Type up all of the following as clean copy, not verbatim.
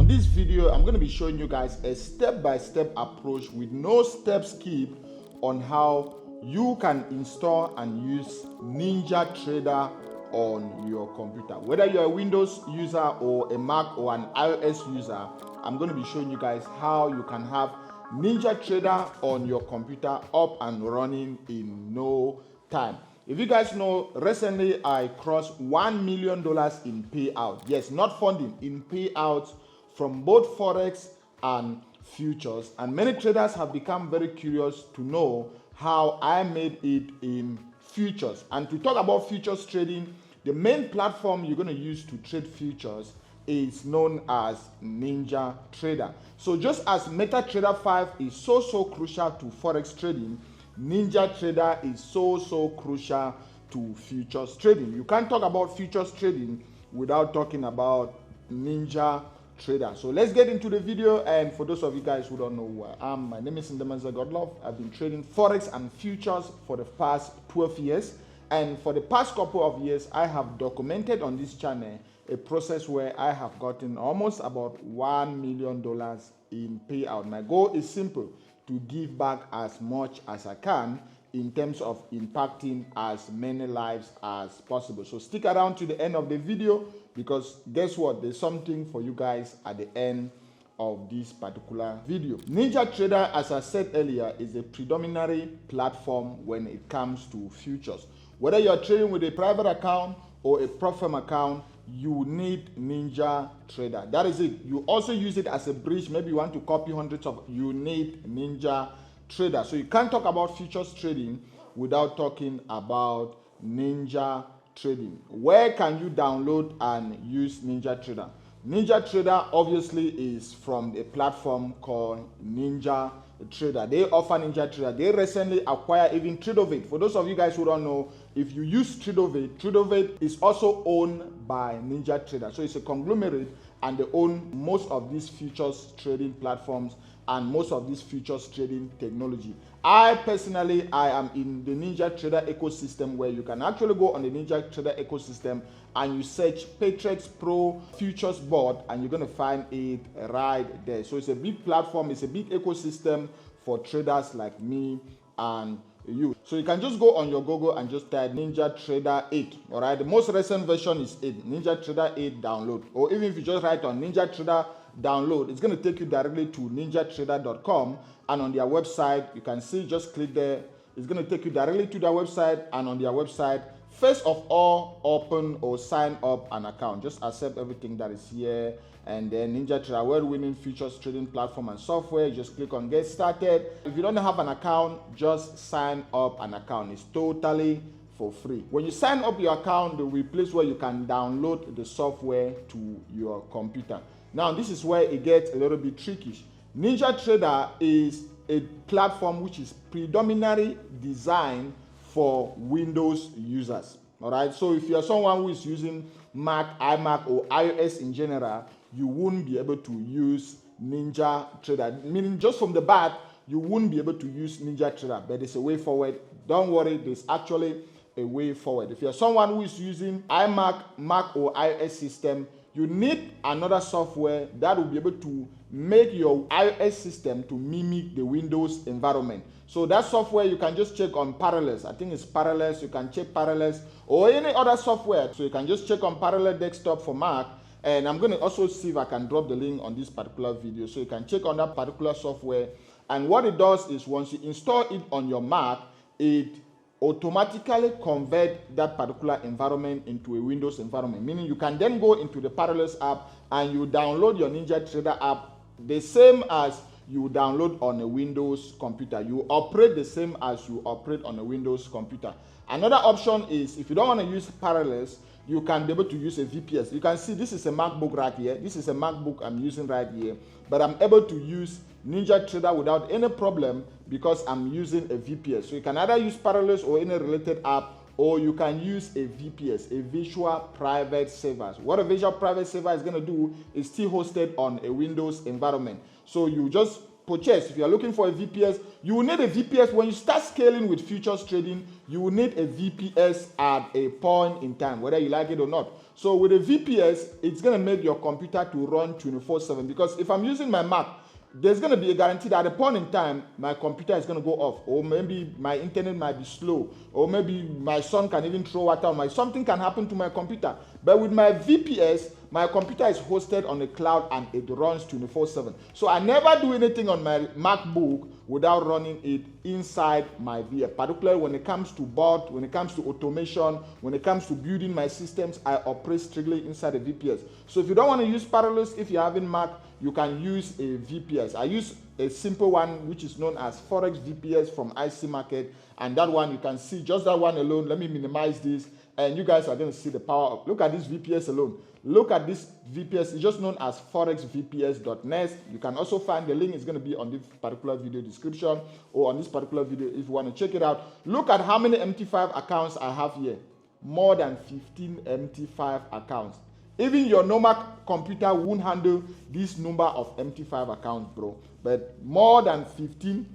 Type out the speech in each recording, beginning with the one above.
on this video, I'm going to be showing you guys a step-by-step approach with no step skip on how you can install and use NinjaTrader on your computer. Whether you're a Windows user or a Mac or an iOS user, I'm going to be showing you guys how you can have NinjaTrader on your computer up and running in no time. If you guys know, recently I crossed $1 million in payout. Yes, not funding, in payouts from both Forex and futures. And many traders have become very curious to know how I made it in futures. And to talk about futures trading, the main platform you're going to use to trade futures is known as NinjaTrader. So just as MetaTrader 5 is so crucial to Forex trading, NinjaTrader is so crucial to futures trading. You can't talk about futures trading without talking about NinjaTrader. So let's get into the video. And for those of you guys who don't know who I am, my name is NinjaTrader. I've been trading Forex and futures for the past 12 years. And for the past couple of years, I have documented on this channel a process where I have gotten almost about $1 million in payout. My goal is simple: to give back as much as I can in terms of impacting as many lives as possible. So stick around to the end of the video, because guess what? There's something for you guys at the end of this particular video. NinjaTrader, as I said earlier, is a predominantly platform when it comes to futures. Whether you're trading with a private account or a prop firm account, you need NinjaTrader. That is it. You also use it as a bridge. Maybe you want to copy hundreds of, you need NinjaTrader. So you can't talk about futures trading without talking about NinjaTrading. Where can you download and use NinjaTrader? NinjaTrader obviously is from a platform called NinjaTrader. They offer NinjaTrader. They recently acquired even Tradovate. For those of you guys who don't know, if you use Tradovate is also owned by NinjaTrader. So it's a conglomerate, and they own most of these futures trading platforms and most of this futures trading technology. I personally, I am in the NinjaTrader ecosystem, where you can actually go on the NinjaTrader ecosystem and you search Paytrex Pro Futures Board, and you're going to find it right there. So it's a big platform, it's a big ecosystem for traders like me and you. So you can just go on your Google and just type NinjaTrader 8. All right, the most recent version is 8, NinjaTrader 8 download. Or even if you just write on NinjaTrader download, it's going to take you directly to ninjatrader.com, and on their website you can see, just click there, it's going to take you directly to their website. And on their website, first of all, open or sign up an account. Just accept everything that is here, and then NinjaTrader, award-winning futures trading platform and software. You just click on get started. If you don't have an account, just sign up an account. It's totally for free. When you sign up your account, there will be a place where you can download the software to your computer. Now, this is where it gets a little bit tricky. NinjaTrader is a platform which is predominantly designed for Windows users. All right, so if you're someone who is using Mac, iMac, or iOS in general, you wouldn't be able to use NinjaTrader. Meaning, just from the bat, you wouldn't be able to use NinjaTrader, but there's a way forward. Don't worry, there's actually a way forward. If you're someone who is using iMac, Mac, or iOS system, you need another software that will be able to make your iOS system to mimic the Windows environment. So that software, you can just check on Parallels. I think it's Parallels. You can check Parallels or any other software. So you can just check on Parallel Desktop for Mac. And I'm going to also see if I can drop the link on this particular video. So you can check on that particular software. And what it does is, once you install it on your Mac, it automatically convert that particular environment into a Windows environment. Meaning you can then go into the Parallels app and you download your NinjaTrader app the same as you download on a Windows computer. You operate the same as you operate on a Windows computer. Another option is, if you don't want to use Parallels, you can be able to use a VPS. You can see this is a MacBook right here. This is a MacBook I'm using right here. But I'm able to use NinjaTrader without any problem because I'm using a VPS. So you can either use Parallels or any related app, or you can use a VPS, a Virtual Private Server. What a Virtual Private Server is going to do is still hosted on a Windows environment. So you just purchase, if you are looking for a VPS, you will need a VPS. When you start scaling with futures trading, you will need a VPS at a point in time, whether you like it or not. So with a VPS, it's going to make your computer to run 24/7, because if I'm using my Mac, there's going to be a guarantee that at a point in time, my computer is going to go off, or maybe my internet might be slow, or maybe my son can even throw water on my, something can happen to my computer. But with my VPS, my computer is hosted on the cloud and it runs 24/7. So I never do anything on my MacBook without running it inside my VM. Particularly when it comes to bot, when it comes to automation, when it comes to building my systems, I operate strictly inside a VPS. So if you don't want to use parallels, if you're having Mac, you can use a VPS. I use a simple one which is known as Forex VPS from IC Market, and that one you can see just that one alone. Let me minimize this, and you guys are going to see the power of. Look at this VPS alone. Look at this VPS. It's just known as forexvps.net. You can also find the link. Is going to be on this particular video description, or on this particular video if you want to check it out. Look at how many MT5 accounts I have here. More than 15 MT5 accounts. Even your normal computer won't handle this number of MT5 accounts, bro. But more than 15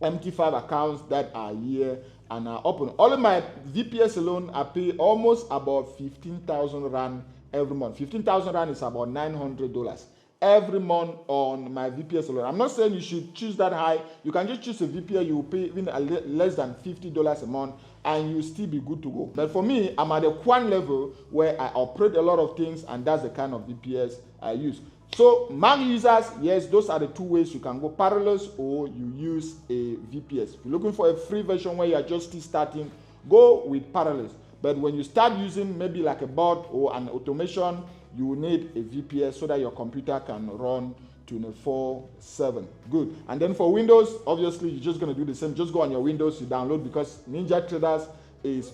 MT5 accounts that are here and are open. All of my VPS alone, I pay almost about 15,000 Rand every month. 15,000 Rand is about $900 every month on my VPS alone. I'm not saying you should choose that high. You can just choose a VPS. You will pay even less than $50 a month, and you'll still be good to go. But for me, I'm at a Quan level where I operate a lot of things, and that's the kind of VPS I use. So Mac users, yes, those are the two ways you can go: parallels, or you use a VPS. If you're looking for a free version where you are just still starting, go with parallels. But when you start using maybe like a bot or an automation, you will need a VPS so that your computer can run 24/7. Good. And then for Windows, obviously you're just going to do the same. Just go on your Windows, you download, because NinjaTrader is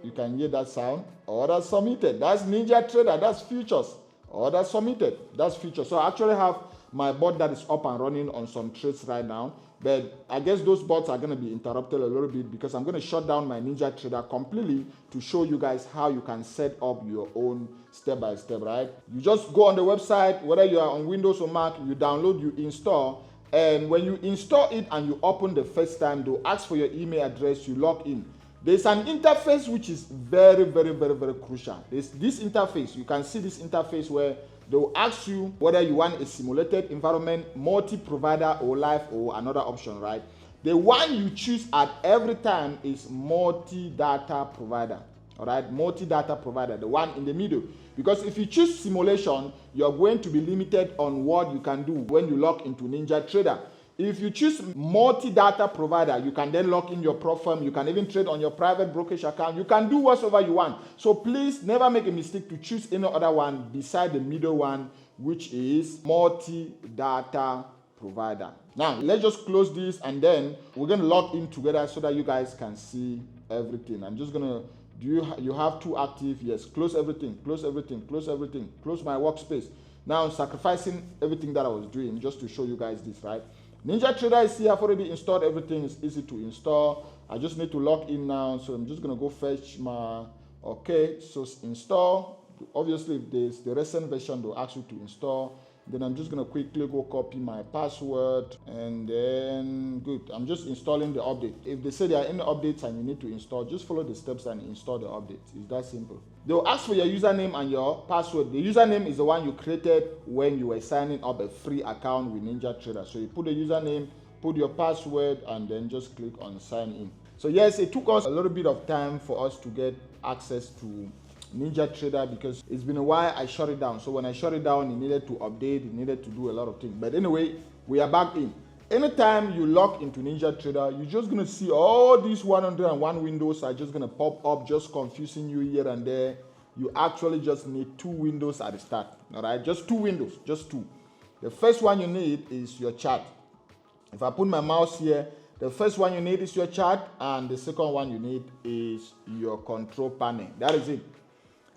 you can hear that sound. Order submitted. That's NinjaTrader. That's futures. Order submitted. That's futures. So I actually have my bot that is up and running on some trades right now. But I guess those bots are going to be interrupted a little bit, because I'm going to shut down my NinjaTrader completely to show you guys how you can set up your own step by step, right? You just go on the website, whether you are on Windows or Mac, you download, you install, and when you install it and you open the first time, they'll ask for your email address, you log in. There's an interface which is very, very, very, very crucial. There's this interface. You can see this interface where they will ask you whether you want a simulated environment, multi-provider, or live, or another option, right? The one you choose at every time is multi-data provider, all right? Multi-data provider, the one in the middle. Because if you choose simulation, you're going to be limited on what you can do when you log into NinjaTrader. If you choose multi-data provider, you can then log in your prop firm. You can even trade on your private brokerage account. You can do whatever you want. So please never make a mistake to choose any other one beside the middle one, which is multi-data provider. Now, let's just close this, and then we're going to log in together so that you guys can see everything. I'm just going to, you have two active? Yes. Close everything, close everything, close everything, close my workspace. Now I'm sacrificing everything that I was doing just to show you guys this, right? NinjaTrader is here. I've already installed everything. It's easy to install. I just need to log in now. So I'm just going to go fetch my, okay, so install. Obviously, if there's the recent version, they'll ask you to install. Then I'm just going to quickly go copy my password, and then good. I'm just installing the update. If they say there are any updates and you need to install, just follow the steps and install the update. It's that simple. They'll ask for your username and your password. The username is the one you created when you were signing up a free account with NinjaTrader. So you put the username, put your password, and then just click on sign in. So yes, it took us a little bit of time for us to get access to NinjaTrader, because it's been a while I shut it down. So when I shut it down, it needed to update, it needed to do a lot of things. But anyway, we are back in. Anytime you log into NinjaTrader, you're just going to see all these 101 windows are just going to pop up, just confusing you here and there. You actually just need 2 windows at the start. All right, just 2 windows, just 2. The first one you need is your chart. If I put my mouse here, the first one you need is your chart, and the second one you need is your control panel. That is it.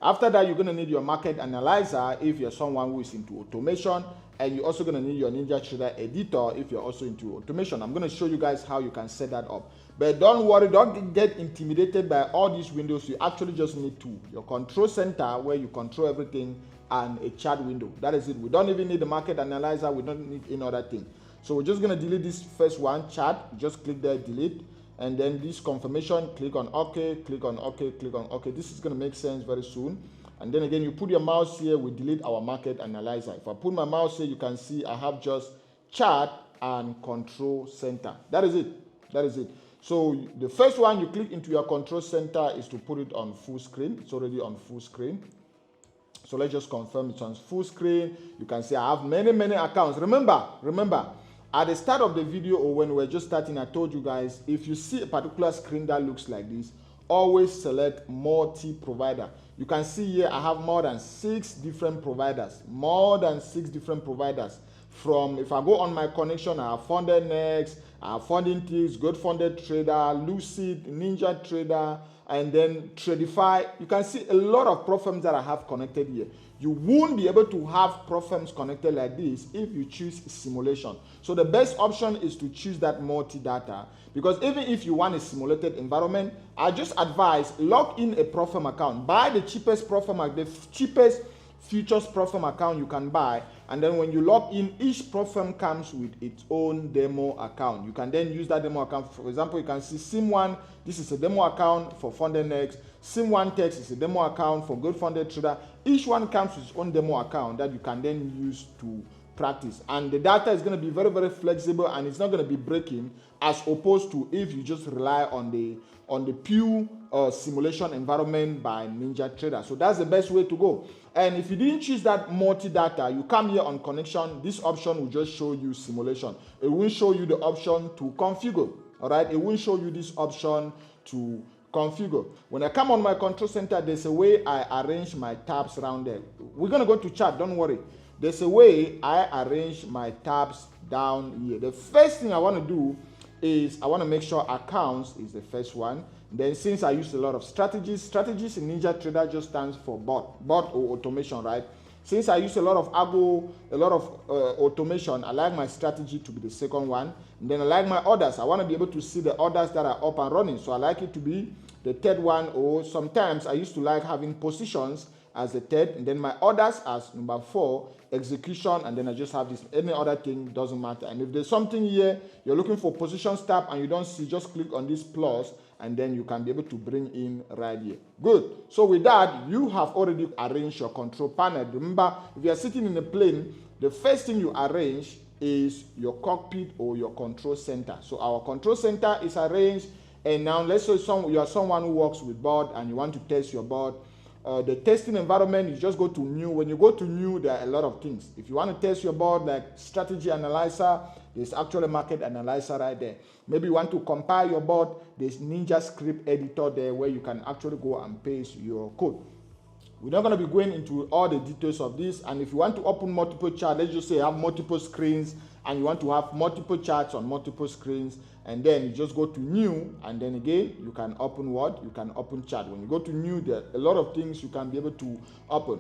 After that, you're going to need your market analyzer if you're someone who is into automation, and you're also going to need your NinjaTrader editor if you're also into automation. I'm going to show you guys how you can set that up. But don't worry, don't get intimidated by all these windows. You actually just need 2. Your control center, where you control everything, and a chart window. That is it. We don't even need the market analyzer. We don't need any other thing. So we're just going to delete this first one, chart. Just click there, delete. And then this confirmation, click on OK, click on OK, click on OK. This is going to make sense very soon. And then again, you put your mouse here, we delete our market analyzer. If I put my mouse here, you can see I have just chart and control center. That is it. That is it. So the first one you click into your control center is to put it on full screen. It's already on full screen. So let's just confirm it's on full screen. You can see I have many accounts. Remember, at the start of the video or when we're just starting, I told you guys, if you see a particular screen that looks like this, always select multi-provider. You can see here I have more than 6 different providers. More than 6 different providers. From, if I go on my connection, I have Funded Next, I have Funding Ticks, Good Funded Trader, Lucid, NinjaTrader, and then Tradify. You can see a lot of prop firms that I have connected here. You won't be able to have prop firms connected like this if you choose simulation. So the best option is to choose that multi-data, because even if you want a simulated environment, I just advise log in a prop firm account. Buy the cheapest prop firm, the cheapest futures prop firm account you can buy, and then when you log in, each prop firm comes with its own demo account. You can then use that demo account. For example, you can see Sim1, this is a demo account for Funded Next. Sim1 Text is a demo account for Good Funded Trader. Each one comes with its own demo account that you can then use to practice, and the data is going to be very flexible, and it's not going to be breaking, as opposed to if you just rely on the pure simulation environment by NinjaTrader. So that's the best way to go. And if you didn't choose that multi-data, you come here on connection, this option will just show you simulation. It won't show you the option to configure. All right, it won't show you this option to configure. When I come on my control center, there's a way I arrange my tabs around there. We're going to go to chart, don't worry. There's a way I arrange my tabs down here. The first thing I want to do is I want to make sure accounts is the first one. Then since I use a lot of strategies in NinjaTrader just stands for bot or automation, right? Since I use a lot of algo, a lot of automation, I like my strategy to be the second one. And then I like my orders. I want to be able to see the orders that are up and running. So I like it to be the third one, or sometimes I used to like having positions as the third, and then my orders as number 4, execution, and then I just have this. Any other thing doesn't matter. And if there's something here you're looking for positions tab and you don't see, just click on this plus, and then you can be able to bring in right here. Good. So with that, you have already arranged your control panel. Remember, if you are sitting in a plane, the first thing you arrange is your cockpit or your control center. So our control center is arranged, and now let's say you are someone who works with board and you want to test your board. The testing environment, you just go to new. When you go to new, there are a lot of things. If you want to test your board, like strategy analyzer, there's actually a market analyzer right there. Maybe you want to compile your board, there's Ninja script editor there where you can actually go and paste your code. We're not going to be going into all the details of this. And if you want to open multiple charts, let's just say you have multiple screens and you want to have multiple charts on multiple screens, and then you just go to new, and then again you can open what? You can open chart. When you go to new, there are a lot of things you can be able to open.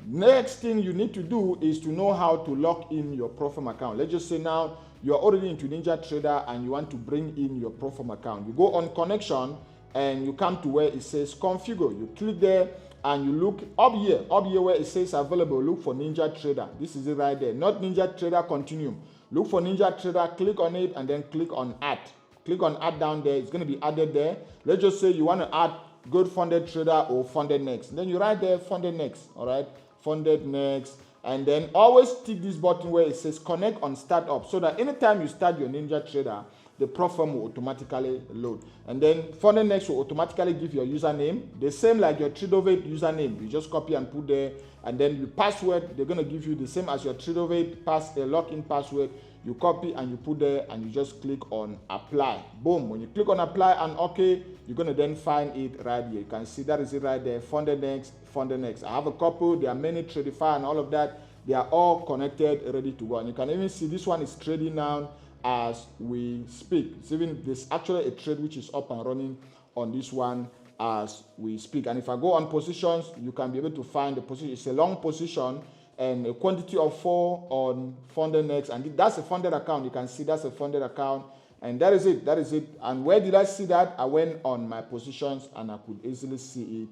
Next thing you need to do is to know how to log in your Profirm account. Let's just say now you're already into NinjaTrader and you want to bring in your Profirm account. You go on connection and you come to where it says configure. You click there and you look up here where it says available. Look for NinjaTrader. This is it right there, not NinjaTrader Continuum. Look for NinjaTrader, click on it, and then click on add. Click on add down there. It's going to be added there. Let's just say you want to add Good Funded Trader or Funded Next. Then you write there Funded Next. All right, Funded Next. And then always tick this button where it says connect on startup, so that anytime you start your NinjaTrader, the Profirm will automatically load. And then Funded Next will automatically give your username, the same like your Tradovate username. You just copy and put there, and then your password, they're going to give you the same as your Tradovate login password. You copy and you put there, and you just click on apply. Boom. When you click on apply and OK, you're going to then find it right here. You can see that is it right there, Funded Next, Funded Next. I have a couple, there are many, Tradify and all of that. They are all connected, ready to go. And you can even see this one is trading now as we speak. It's even, there's actually a trade which is up and running on this one as we speak. And if I go on positions, you can be able to find the position. It's a long position and a quantity of 4 on Funded Next, and that's a funded account. You can see that's a funded account, and that is it. That is it. And where did I see that? I went on my positions and I could easily see it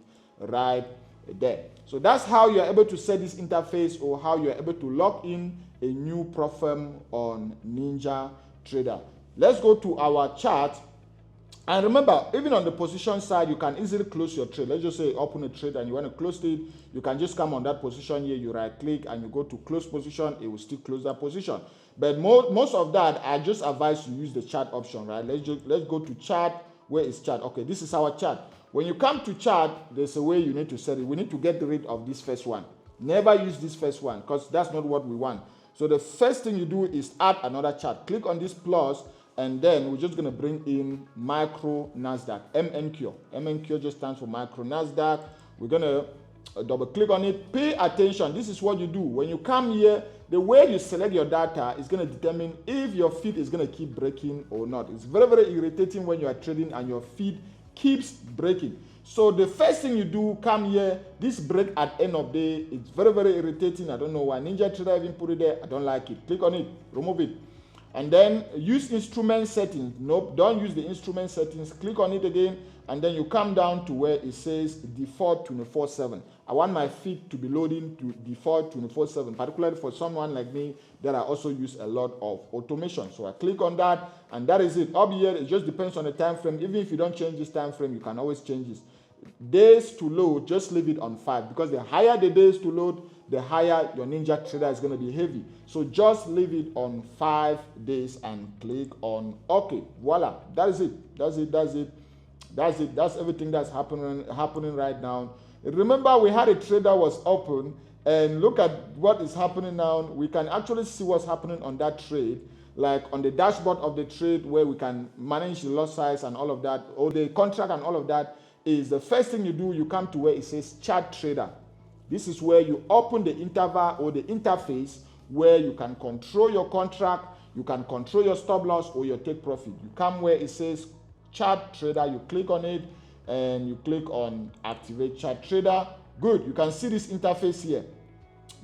right there. So that's how you're able to set this interface, or how you're able to log in a new prop firm on NinjaTrader. Let's go to our chart. And remember, even on the position side, you can easily close your trade. Let's just say open a trade and you want to close it. You can just come on that position here, you right click and you go to close position. It will still close that position. But most of that, I just advise you use the chart option, right? Let's go to chart. Where is chart? Okay, this is our chart. When you come to chart, there's a way you need to set it. We need to get rid of this first one. Never use this first one, because that's not what we want. So the first thing you do is add another chart. Click on this plus, and then we're just going to bring in micro NASDAQ, MNQ. MNQ just stands for micro NASDAQ. We're going to double click on it. Pay attention. This is what you do. When you come here, the way you select your data is going to determine if your feed is going to keep breaking or not. It's very, very irritating when you are trading and your feed keeps breaking. So the first thing you do, come here, this break at end of day, it's very, very irritating. I don't know why NinjaTrader even put it there. I don't like it. Click on it, remove it. And then use instrument settings. Nope, don't use the instrument settings. Click on it again, and then you come down to where it says default 24/7. I want my feed to be loading to default 24/7, particularly for someone like me that I also use a lot of automation. So I click on that, and that is it. Up here, it just depends on the time frame. Even if you don't change this time frame, you can always change this. Days to load, just leave it on 5, because the higher the days to load, the higher your NinjaTrader is going to be heavy. So just leave it on 5 days and click on OK. Voila, that is it. That's it. That's everything that's happening right now. Remember, we had a trade that was open, and look at what is happening now. We can actually see what's happening on that trade, like on the dashboard of the trade, where we can manage the lot size and all of that, or the contract and all of that. Is the first thing you do, you come to where it says chart trader. This is where you open the interval or the interface where you can control your contract, you can control your stop loss or your take profit. You come where it says chart trader, you click on it, and you click on activate chart trader. Good, you can see this interface here.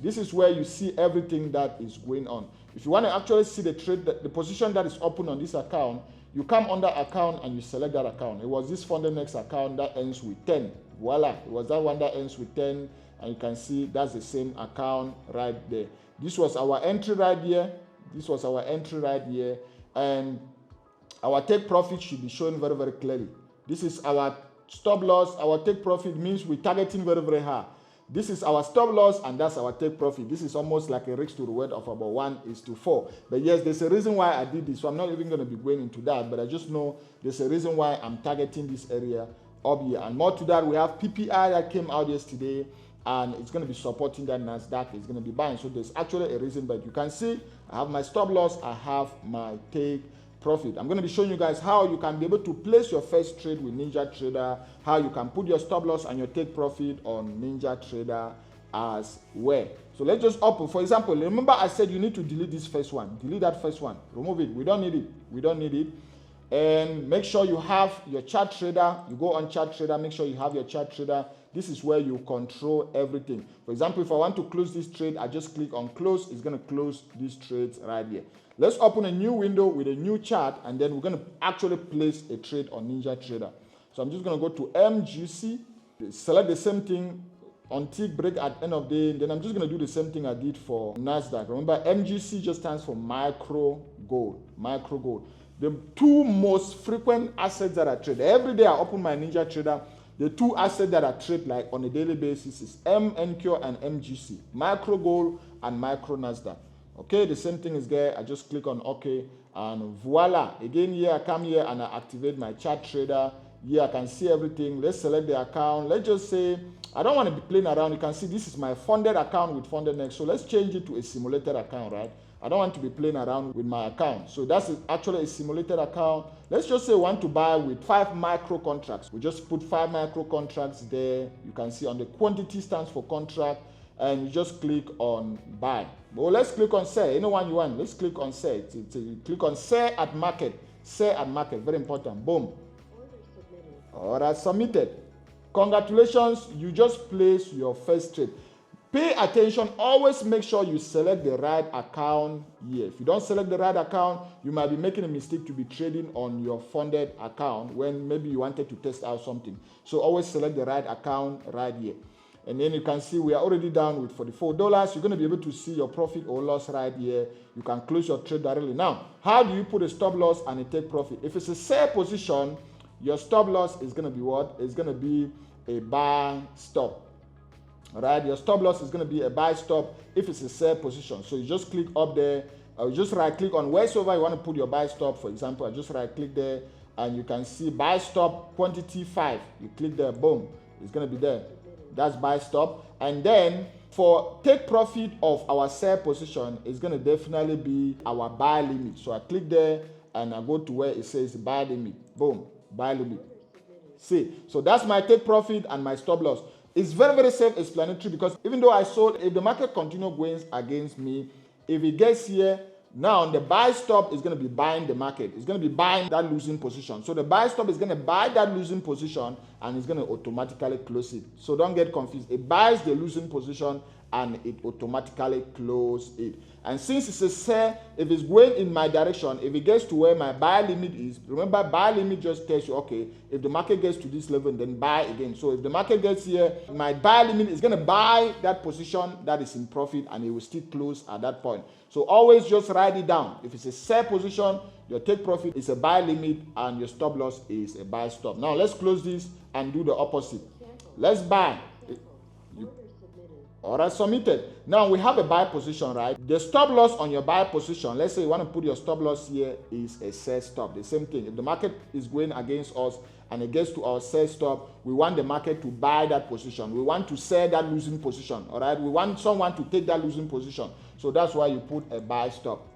This is where you see everything that is going on. If you want to actually see the trade, the position that is open on this account, you come under account and you select that account. It was this funded next account that ends with 10. Voila, it was that one that ends with 10, and you can see that's the same account right there. This was our entry right here. And our take profit should be shown very, very clearly. This is our stop loss. Our take profit means we're targeting very, very high. This is our stop loss, and that's our take profit. This is almost like a risk to reward of about 1:4. But yes, there's a reason why I did this. So I'm not even going to be going into that, but I just know there's a reason why I'm targeting this area up here. And more to that, we have PPI that came out yesterday, and it's going to be supporting that NASDAQ. It's going to be buying. So there's actually a reason, but you can see I have my stop loss, I have my take profit. I'm going to be showing you guys how you can be able to place your first trade with NinjaTrader, how you can put your stop loss and your take profit on NinjaTrader as well. So let's just open. For example, remember I said you need to delete this first one. Delete that first one. Remove it. We don't need it. And make sure you have your chart trader. You go on chart trader, make sure you have your chart trader. This is where you control everything. For example, if I want to close this trade, I just click on close. It's going to close these trades right here. Let's open a new window with a new chart, and then we're going to actually place a trade on NinjaTrader. So I'm just going to go to MGC, select the same thing on tick break at end of day. Then I'm just going to do the same thing I did for NASDAQ. Remember, MGC just stands for micro gold. Micro gold. The two most frequent assets that I trade. Every day I open my NinjaTrader. The two assets that I trade like on a daily basis is MNQ and MGC. Micro gold and micro NASDAQ. Okay, the same thing is there. I just click on OK, and voila. Again, here I come here and I activate my chart trader. Here I can see everything. Let's select the account. Let's just say I don't want to be playing around. You can see this is my funded account with funded next. So let's change it to a simulated account, right? I don't want to be playing around with my account. So that's actually a simulated account. Let's just say we want to buy with 5 micro contracts. We just put 5 micro contracts there. You can see on the quantity stands for contract, and you just click on buy. Well, let's click on sell. Anyone you want, let's click on sell. Click on sell at market. Sell at market, very important. Boom. Order submitted. Congratulations, you just placed your first trade. Pay attention, always make sure you select the right account here. If you don't select the right account, you might be making a mistake to be trading on your funded account when maybe you wanted to test out something. So always select the right account right here. And then you can see we are already down with $44. You're going to be able to see your profit or loss right here. You can close your trade directly. Now, how do you put a stop loss and a take profit? If it's a sell position, your stop loss is going to be what? It's going to be a buy stop. All right, your stop loss is going to be a buy stop if it's a sell position. So you just click up there. You just right click on wheresoever you want to put your buy stop. For example, I just right click there and you can see buy stop quantity 5. You click there, boom, it's going to be there. That's buy stop. And then for take profit of our sell position, it's going to definitely be our buy limit. So I click there and I go to where it says buy limit. Boom, buy limit. See, so that's my take profit and my stop loss. It's very, very self-explanatory because even though I sold, if the market continues going against me, if it gets here, now the buy stop is going to be buying the market. It's going to be buying that losing position. So the buy stop is going to buy that losing position and it's going to automatically close it. So don't get confused. It buys the losing position and it automatically closes it. And since it's a sell, if it's going in my direction, if it gets to where my buy limit is, remember buy limit just tells you, okay, if the market gets to this level, then buy again. So if the market gets here, my buy limit is going to buy that position that is in profit and it will still close at that point. So always just write it down. If it's a sell position, your take profit is a buy limit and your stop loss is a buy stop. Now let's close this and do the opposite. Let's buy. All right, submitted. Now we have a buy position, right? The stop loss on your buy position, let's say you want to put your stop loss here, is a sell stop. The same thing. If the market is going against us and it gets to our sell stop, we want the market to buy that position. We want to sell that losing position. All right, we want someone to take that losing position. So that's why you put a buy stop.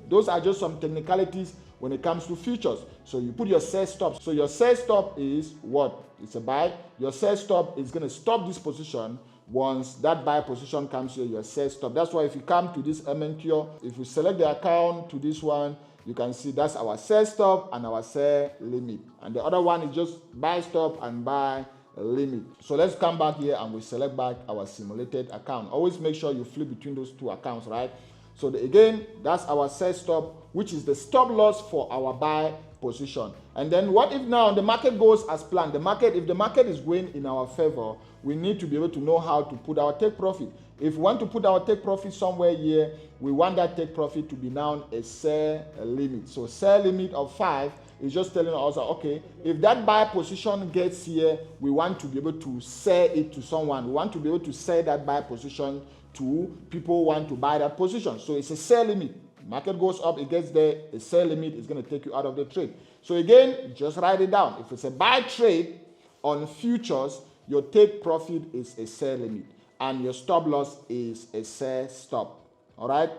Those are just some technicalities when it comes to futures. So you put your sell stop. So your sell stop is what? It's a buy. Your sell stop is going to stop this position. Once that buy position comes here, your sell stop. That's why if you come to this MNQ, if you select the account to this one, you can see that's our sell stop and our sell limit. And the other one is just buy stop and buy limit. So let's come back here and we select back our simulated account. Always make sure you flip between those two accounts, right? So again, that's our sell stop, which is the stop loss for our buy position. And then what if now the market goes as planned? If the market is going in our favor, we need to be able to know how to put our take profit. If we want to put our take profit somewhere here, we want that take profit to be now a sell limit. So sell limit of 5 is just telling us that, okay, if that buy position gets here, we want to be able to sell it to someone. We want to be able to sell that buy position to people who want to buy that position. So it's a sell limit. Market goes up, it gets there, a sell limit is going to take you out of the trade. So again, just write it down. If it's a buy trade on futures, your take profit is a sell limit and your stop loss is a sell stop. All right?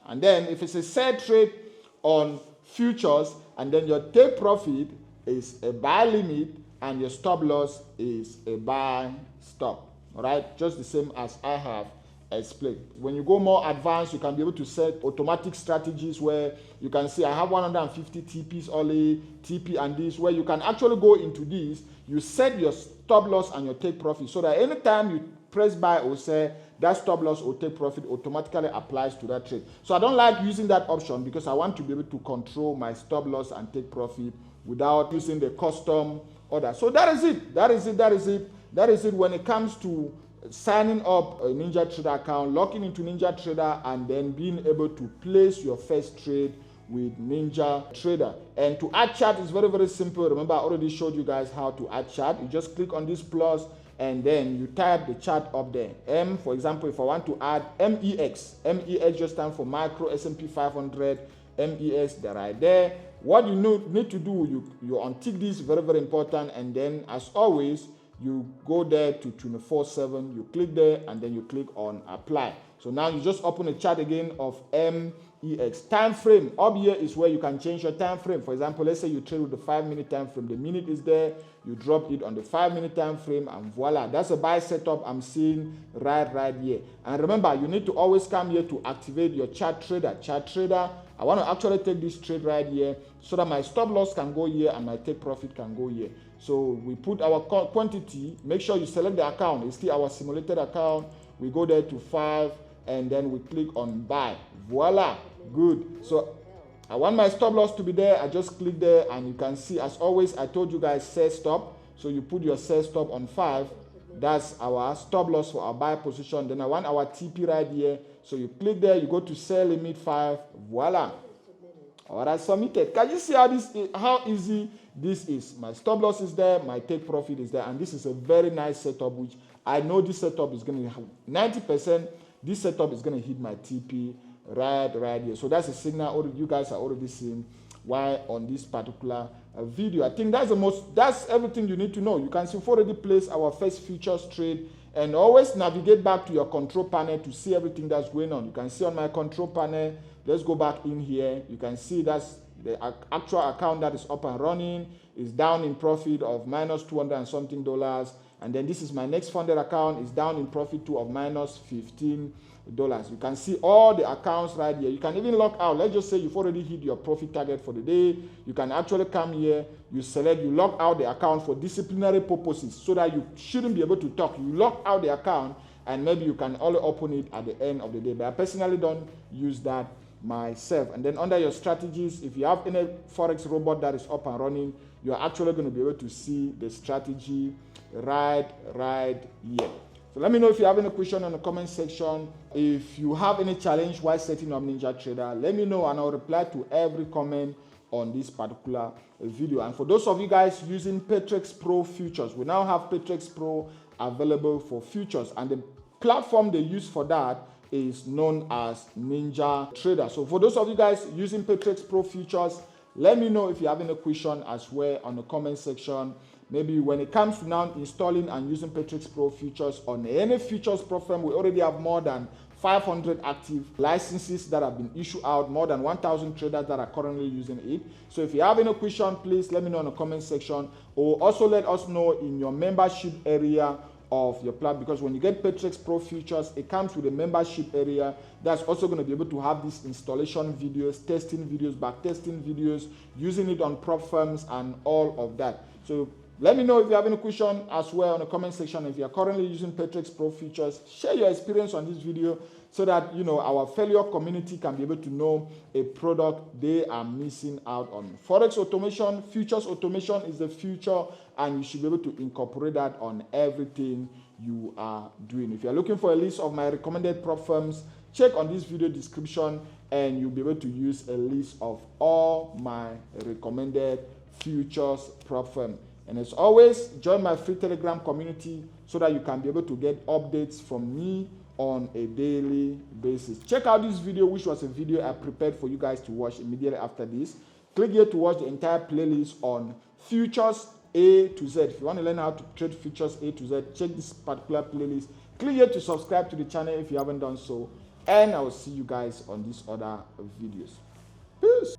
And then if it's a sell trade on futures and then your take profit is a buy limit and your stop loss is a buy stop. All right? Just the same as I have explained. When you go more advanced, you can be able to set automatic strategies where you can see I have 150 TPs only, TP and this, where you can actually go into this. You set your stop loss and your take profit so that anytime you press buy or sell, that stop loss or take profit automatically applies to that trade. So I don't like using that option because I want to be able to control my stop loss and take profit without using the custom order. So that is it. That is it when it comes to signing up a NinjaTrader account, logging into NinjaTrader, and then being able to place your first trade with NinjaTrader. And to add chart is very, very simple. Remember, I already showed you guys how to add chart. You just click on this plus and then you type the chart up there. M, for example, if I want to add MEX, MEX just stands for Micro S&P 500, MEX, they're right there. What you need to do, you untick this, very, very important, and then as always, you go there to 24/7, you click there, and then you click on apply. So now you just open a chart again of MEX. Time frame, up here is where you can change your time frame. For example, let's say you trade with the 5-minute time frame. The minute is there, you drop it on the 5-minute time frame, and voila, that's a buy setup I'm seeing right here. And remember, you need to always come here to activate your chart trader. Chart trader, I want to actually take this trade right here so that my stop loss can go here and my take profit can go here. So we put our quantity, make sure you select the account. It's still our simulated account. We go there to 5 and then we click on buy. Voila, good. So I want my stop loss to be there. I just click there and you can see, as always, I told you guys sell stop. So you put your sell stop on 5 That's our stop loss for our buy position. Then I want our TP right here. So you click there, you go to sell limit 5, voila. All right, submitted. Can you see how easy this is? My stop loss is there, my take profit is there, and this is a very nice setup, which I know this setup is going to have 90%. This setup is going to hit my TP right here. So that's a signal you guys are already seeing why on this particular video. I think that's everything you need to know. You can see we've already placed our first futures trade, and always navigate back to your control panel to see everything that's going on. You can see on my control panel, let's go back in here. You can see that's the actual account that is up and running, is down in profit of minus 200 and something dollars. And then this is my next funded account, is down in profit too of minus $15. You can see all the accounts right here. You can even log out. Let's just say you've already hit your profit target for the day. You can actually come here, you select, you log out the account for disciplinary purposes so that you shouldn't be able to talk. You log out the account and maybe you can only open it at the end of the day. But I personally don't use that myself. And then under your strategies, if you have any Forex robot that is up and running, you're actually going to be able to see the strategy right here. So let me know if you have any question in the comment section. If you have any challenge while setting up NinjaTrader, let me know and I'll reply to every comment on this particular video. And for those of you guys using Paytrex Pro futures, we now have Paytrex Pro available for futures, and the platform they use for that is known as NinjaTrader. So for those of you guys using Paytrex Pro futures, let me know if you have any question as well on the comment section. Maybe when it comes to now installing and using Paytrex Pro futures on any futures platform, we already have more than 500 active licenses that have been issued out, more than 1,000 traders that are currently using it. So if you have any question, please let me know in the comment section, or also let us know in your membership area of your platform, because when you get Paytrex Pro futures, it comes with a membership area that's also going to be able to have these installation videos, testing videos, backtesting videos, using it on prop firms and all of that. So let me know if you have any question as well in the comment section. If you are currently using Paytrex Pro futures, share your experience on this video so that our failure community can be able to know a product they are missing out on. Forex automation, futures automation is the future, and you should be able to incorporate that on everything you are doing. If you are looking for a list of my recommended prop firms, check on this video description and you'll be able to use a list of all my recommended futures prop firms. And as always, join my free Telegram community so that you can be able to get updates from me on a daily basis. Check out this video, which was a video I prepared for you guys to watch immediately after this. Click here to watch the entire playlist on futures A to Z. If you want to learn how to trade futures A to Z, check this particular playlist. Click here to subscribe to the channel if you haven't done so. And I will see you guys on these other videos. Peace.